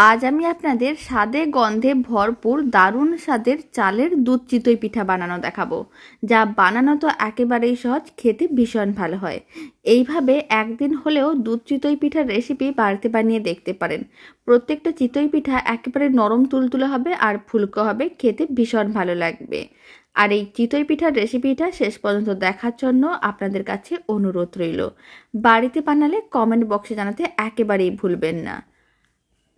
আজ আমি আপনাদের স্বাদে গন্ধে ভরপুর দারুণ স্বাদের চালের দুধ চিতই পিঠা বানানো দেখাবো, যা বানানো তো একেবারেই সহজ, খেতে ভীষণ ভালো হয়। এইভাবে একদিন হলেও দুধ চিতই পিঠার রেসিপি বাড়িতে বানিয়ে দেখতে পারেন। প্রত্যেকটা চিতই পিঠা একেবারে নরম তুলতুলে হবে আর ফুলকো হবে, খেতে ভীষণ ভালো লাগবে। আর এই চিতই পিঠার রেসিপিটা শেষ পর্যন্ত দেখার জন্য আপনাদের কাছে অনুরোধ রইল। বাড়িতে বানালে কমেন্ট বক্সে জানাতে একেবারেই ভুলবেন না।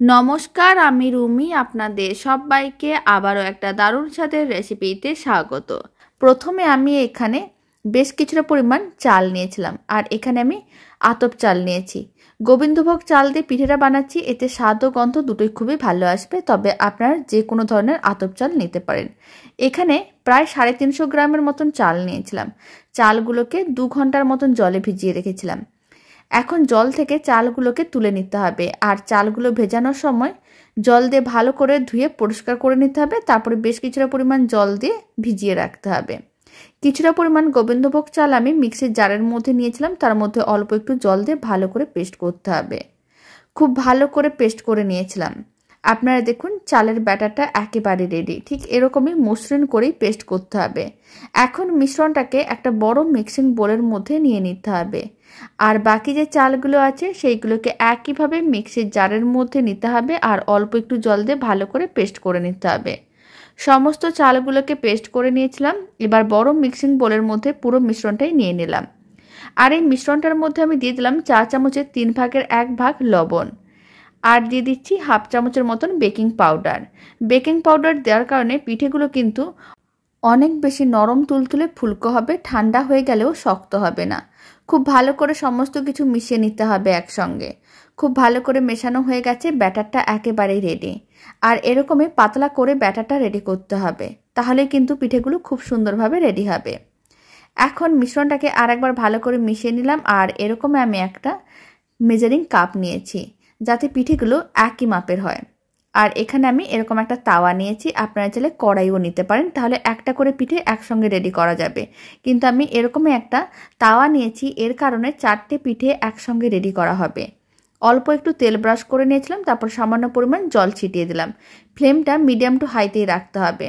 নমস্কার, আমি রুমি, আপনাদের সবাইকে আবারও একটা দারুণ স্বাদের রেসিপিতে স্বাগত। প্রথমে আমি এখানে বেশ কিছুটা পরিমাণ চাল নিয়েছিলাম, আর এখানে আমি আতপ চাল নিয়েছি। গোবিন্দভোগ চাল দিয়ে পিঠেটা বানাচ্ছি, এতে স্বাদ ও গন্ধ দুটোই খুবই ভালো আসবে, তবে আপনারা যে কোনো ধরনের আতপ চাল নিতে পারেন। এখানে প্রায় 350 গ্রামের মতন চাল নিয়েছিলাম। চালগুলোকে 2 ঘন্টার মতন জলে ভিজিয়ে রেখেছিলাম। এখন জল থেকে চালগুলোকে তুলে নিতে হবে, আর চালগুলো ভেজানোর সময় জল দিয়ে ভালো করে ধুয়ে পরিষ্কার করে নিতে হবে। তারপরে বেশ কিছুটা পরিমাণ জল দিয়ে ভিজিয়ে রাখতে হবে। কিছুটা পরিমাণ গোবিন্দভোগ চাল আমি মিক্সির জারের মধ্যে নিয়েছিলাম, তার মধ্যে অল্প একটু জল দিয়ে ভালো করে পেস্ট করতে হবে। খুব ভালো করে পেস্ট করে নিয়েছিলাম। আপনারা দেখুন চালের ব্যাটারটা একেবারে রেডি, ঠিক এরকমই মসৃণ করেই পেস্ট করতে হবে। এখন মিশ্রণটাকে একটা বড় মিক্সিং বোলের মধ্যে নিয়ে নিতে হবে, আর বাকি যে চালগুলো আছে সেইগুলোকে একইভাবে মিক্সির জারের মধ্যে নিতে হবে, আর অল্প একটু জল দিয়ে ভালো করে পেস্ট করে নিতে হবে। সমস্ত চালগুলোকে পেস্ট করে নিয়েছিলাম। এবার বড় মিক্সিং বোলের মধ্যে পুরো মিশ্রণটাই নিয়ে নিলাম, আর এই মিশ্রণটার মধ্যে আমি দিয়ে দিলাম 4 চামচের 3 ভাগের 1 ভাগ লবণ, আর দিয়ে দিচ্ছি হাফ চামচের মতন বেকিং পাউডার। বেকিং পাউডার দেওয়ার কারণে পিঠেগুলো কিন্তু অনেক বেশি নরম তুলতুলে ফুলকো হবে, ঠান্ডা হয়ে গেলেও শক্ত হবে না। খুব ভালো করে সমস্ত কিছু মিশিয়ে নিতে হবে একসঙ্গে। খুব ভালো করে মেশানো হয়ে গেছে, ব্যাটারটা একেবারেই রেডি। আর এরকমই পাতলা করে ব্যাটারটা রেডি করতে হবে, তাহলে কিন্তু পিঠেগুলো খুব সুন্দরভাবে রেডি হবে। এখন মিশ্রণটাকে আরেকবার ভালো করে মিশিয়ে নিলাম, আর এরকমই আমি একটা মেজারিং কাপ নিয়েছি, যাতে পিঠেগুলো একই মাপের হয়। আর এখানে আমি এরকম একটা তাওয়া নিয়েছি, আপনারা চাইলে কড়াইও নিতে পারেন, তাহলে একটা করে পিঠে একসঙ্গে রেডি করা যাবে। কিন্তু আমি এরকমই একটা তাওয়া নিয়েছি, এর কারণে 4টে পিঠে একসঙ্গে রেডি করা হবে। অল্প একটু তেল ব্রাশ করে নিয়েছিলাম, তারপর সামান্য পরিমাণ জল ছিটিয়ে দিলাম। ফ্লেমটা মিডিয়াম টু হাইতেই রাখতে হবে।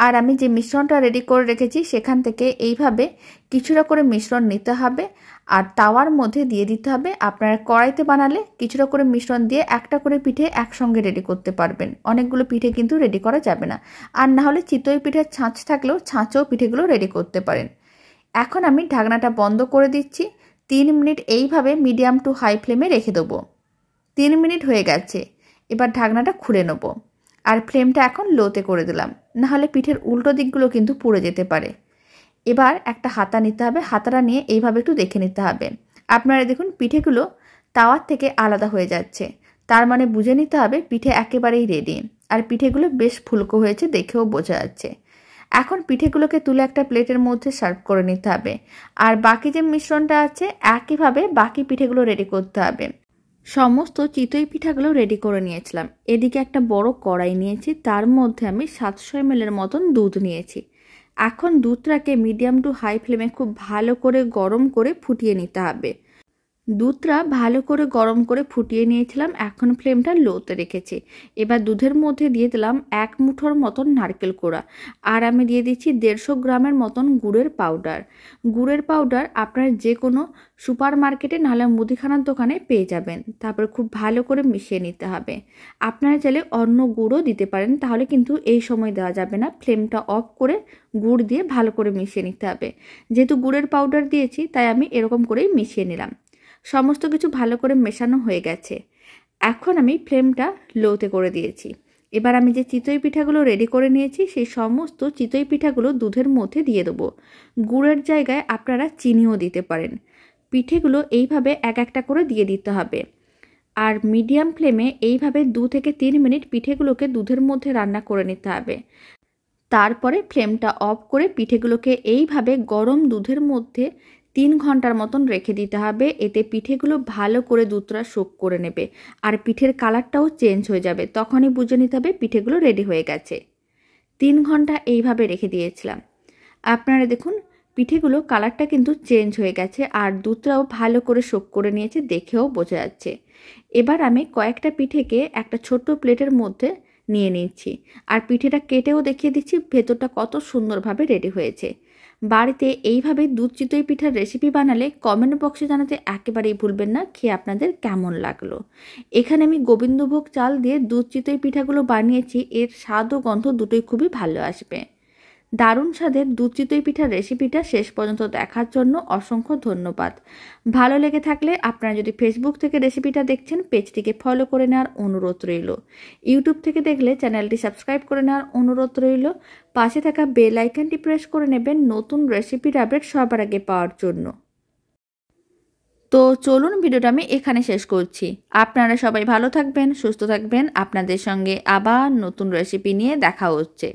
আর আমি যে মিশ্রণটা রেডি করে রেখেছি সেখান থেকে এইভাবে কিছুটা করে মিশ্রণ নিতে হবে, আর তাওয়ার মধ্যে দিয়ে দিতে হবে। আপনারা কড়াইতে বানালে কিছুটা করে মিশ্রণ দিয়ে একটা করে পিঠে একসঙ্গে রেডি করতে পারবেন। অনেকগুলো পিঠে কিন্তু রেডি করা যাবে না, আর না হলে চিতই পিঠের ছাঁচ থাকলেও ছাঁচেও পিঠেগুলো রেডি করতে পারেন। এখন আমি ঢাকনাটা বন্ধ করে দিচ্ছি। 3 মিনিট এইভাবে মিডিয়াম টু হাই ফ্লেমে রেখে দেবো। 3 মিনিট হয়ে গেছে, এবার ঢাকনাটা খুলে নেব, আর ফ্লেমটা এখন লোতে করে দিলাম, নাহলে পিঠের উল্টো দিকগুলো কিন্তু পুড়ে যেতে পারে। এবার একটা হাতা নিতে হবে, হাতাটা নিয়ে এইভাবে একটু দেখে নিতে হবে। আপনারা দেখুন পিঠেগুলো তাওয়ার থেকে আলাদা হয়ে যাচ্ছে, তার মানে বুঝে নিতে হবে পিঠে একেবারেই রেডি। আর পিঠেগুলো বেশ ফুলকো হয়েছে, দেখেও বোঝা যাচ্ছে। এখন পিঠেগুলোকে তুলে একটা প্লেটের মধ্যে সার্ভ করে নিতে হবে, আর বাকি যে মিশ্রণটা আছে একইভাবে বাকি পিঠেগুলো রেডি করতে হবে। সমস্ত চিতই পিঠাগুলো রেডি করে নিয়েছিলাম। এদিকে একটা বড় কড়াই নিয়েছি, তার মধ্যে আমি 700 ml মতন দুধ নিয়েছি। এখন দুধটাকে মিডিয়াম টু হাই ফ্লেমে খুব ভালো করে গরম করে ফুটিয়ে নিতে হবে। দুধটা ভালো করে গরম করে ফুটিয়ে নিয়েছিলাম, এখন ফ্লেমটা লোতে রেখেছি। এবার দুধের মধ্যে দিয়ে দিলাম 1 মুঠোর মতন নারকেল কোড়া, আর আমি দিয়ে দিচ্ছি 150 গ্রামের মতন গুড়ের পাউডার। গুড়ের পাউডার আপনারা যে কোনো সুপার মার্কেটে নাহলে মুদিখানার দোকানে পেয়ে যাবেন। তারপর খুব ভালো করে মিশিয়ে নিতে হবে। আপনারা চাইলে অন্য গুড়ও দিতে পারেন, তাহলে কিন্তু এই সময় দেওয়া যাবে না। ফ্লেমটা অফ করে গুড় দিয়ে ভালো করে মিশিয়ে নিতে হবে। যেহেতু গুড়ের পাউডার দিয়েছি তাই আমি এরকম করেই মিশিয়ে নিলাম। সমস্ত কিছু ভালো করে মেশানো হয়ে গেছে। এখন আমি ফ্লেমটা লোতে করে দিয়েছি। এবার আমি যে চিতই পিঠাগুলো রেডি করে নিয়েছি সেই সমস্ত চিতই পিঠাগুলো দুধের মধ্যে দিয়ে দেবো। গুড়ের জায়গায় আপনারা চিনিও দিতে পারেন। পিঠেগুলো এইভাবে এক একটা করে দিয়ে দিতে হবে, আর মিডিয়াম ফ্লেমে এইভাবে 2 থেকে 3 মিনিট পিঠেগুলোকে দুধের মধ্যে রান্না করে নিতে হবে। তারপরে ফ্লেমটা অফ করে পিঠেগুলোকে এইভাবে গরম দুধের মধ্যে 3 ঘন্টার মতন রেখে দিতে হবে। এতে পিঠেগুলো ভালো করে দুধটা সোক করে নেবে, আর পিঠের কালারটাও চেঞ্জ হয়ে যাবে। তখনই বুঝে নিতে হবে পিঠেগুলো রেডি হয়ে গেছে। 3 ঘন্টা এইভাবে রেখে দিয়েছিলাম। আপনারা দেখুন পিঠেগুলো কালারটা কিন্তু চেঞ্জ হয়ে গেছে আর দুধটাও ভালো করে সোক করে নিয়েছে, দেখেও বোঝা যাচ্ছে। এবার আমি কয়েকটা পিঠেকে একটা ছোট্ট প্লেটের মধ্যে নিয়ে নিচ্ছি আর পিঠেটা কেটেও দেখিয়ে দিচ্ছি ভেতরটা কত সুন্দরভাবে রেডি হয়েছে। বাড়িতে এইভাবে দুধ চিতই পিঠার রেসিপি বানালে কমেন্ট বক্সে জানাতে একেবারেই ভুলবেন না খেয়ে আপনাদের কেমন লাগলো। এখানে আমি গোবিন্দভোগ চাল দিয়ে দুধ চিতই পিঠাগুলো বানিয়েছি, এর স্বাদ ও গন্ধ দুটোই খুবই ভালো আসবে। দারুণ স্বাদের দুধ চিতই পিঠার রেসিপিটা শেষ পর্যন্ত দেখার জন্য অসংখ্য ধন্যবাদ। ভালো লেগে থাকলে আপনারা যদি ফেসবুক থেকে রেসিপিটা দেখছেন পেজটিকে ফলো করে নেওয়ার অনুরোধ রইল। ইউটিউব থেকে দেখলে চ্যানেলটি সাবস্ক্রাইব করে নেওয়ার অনুরোধ রইল। পাশে থাকা বেল আইকনটি প্রেস করে নেবেন নতুন রেসিপির আপডেট সবার আগে পাওয়ার জন্য। তো চলুন ভিডিওটা আমি এখানে শেষ করছি। আপনারা সবাই ভালো থাকবেন, সুস্থ থাকবেন। আপনাদের সঙ্গে আবার নতুন রেসিপি নিয়ে দেখা হচ্ছে।